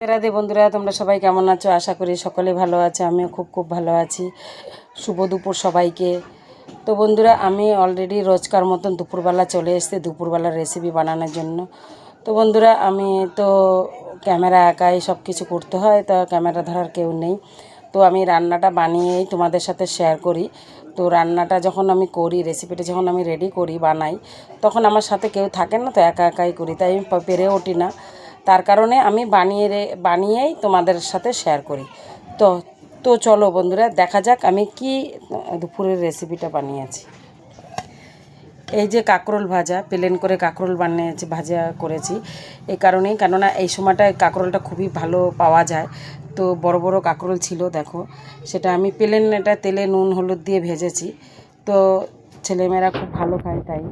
রাধে বন্ধুরা, তোমরা সবাই কেমন আছো? আশা করি সকলে ভালো আছে। আমিও খুব ভালো আছি। শুভ দুপুর সবাইকে। তো বন্ধুরা, আমি অলরেডি রোজকার মতন দুপুরবেলা চলে এসেছি দুপুরবেলার রেসিপি বানানোর জন্য। তো বন্ধুরা, আমি তো ক্যামেরা একাই সব কিছু করতে হয়, তা ক্যামেরা ধরার কেউ নেই। তো আমি রান্নাটা বানিয়েই তোমাদের সাথে শেয়ার করি। তো রান্নাটা যখন আমি করি, রেসিপিটা যখন আমি রেডি করি, বানাই, তখন আমার সাথে কেউ থাকে না, তো একা একাই করি, তাই আমি পেরে উঠি না। তার কারণে আমি বানিয়েই তোমাদের সাথে শেয়ার করি। তো তো চলো বন্ধুরা, দেখা যাক আমি কি দুপুরের রেসিপিটা বানিয়েছি। এই যে কাঁকরোল ভাজা, প্লেন করে কাঁকরোল ভাজা করেছি এই কারণেই, কেননা এই সময়টায় কাঁকরোলটা খুবই ভালো পাওয়া যায়। তো বড় বড় কাঁকরোল ছিল, দেখো, সেটা আমি এটা তেলে নুন হলুদ দিয়ে ভেজেছি। তো ছেলেমেয়েরা খুব ভালো খায়, তাই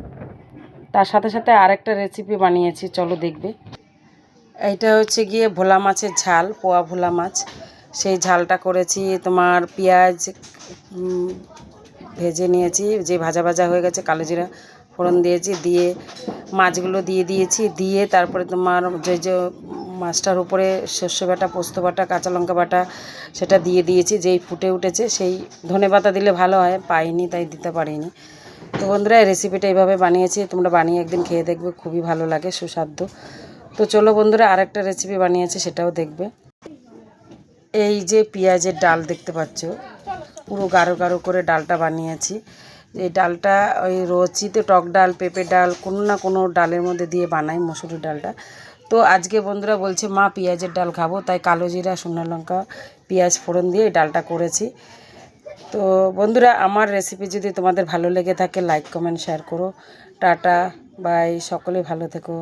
তার সাথে সাথে আরেকটা রেসিপি বানিয়েছি, চলো দেখবে। এইটা হচ্ছে গিয়ে ভোলা মাছের ঝাল, পোয়া ভোলা মাছ। সেই ঝালটা করেছি, তোমার পেঁয়াজ ভেজে নিয়েছি, যে ভাজা ভাজা হয়ে গেছে, কালো জিরা ফোড়ন দিয়েছি, দিয়ে মাছগুলো দিয়ে দিয়েছি, দিয়ে তারপরে তোমার যে মাছটার উপরে সর্ষে বাটা, পোস্ত বাটা, কাঁচা লঙ্কা বাটা সেটা দিয়ে দিয়েছি। যেই ফুটে উঠেছে, সেই ধনেপাতা দিলে ভালো হয়, পাইনি তাই দিতে পারিনি। তো বন্ধুরা, এই রেসিপিটা এইভাবে বানিয়েছি, তোমরা বানিয়ে একদিন খেয়ে দেখবে, খুবই ভালো লাগে, সুস্বাদু। তো চলো বন্ধুরা, আরেকটা রেসিপি বানিয়েছি, সেটাও দেখবে। এই যে পেঁয়াজের ডাল দেখতে পাচ্ছ, পুরো গাঢ় গাঢ় করে ডালটা বানিয়েছি। এই ডালটা ওই রচিতে টক ডাল, পেঁপে ডাল, কোনো না কোনো ডালের মধ্যে দিয়ে বানাই, মসুরির ডালটা। তো আজকে বন্ধুরা বলছে, মা পেঁয়াজের ডাল খাবো, তাই কালো জিরা, শুকনো লঙ্কা, পেঁয়াজ ফোড়ন দিয়ে এই ডালটা করেছি। তো বন্ধুরা, আমার রেসিপি যদি তোমাদের ভালো লেগে থাকে, লাইক কমেন্ট শেয়ার করো। টাটা বাই, সকলে ভালো থেকো।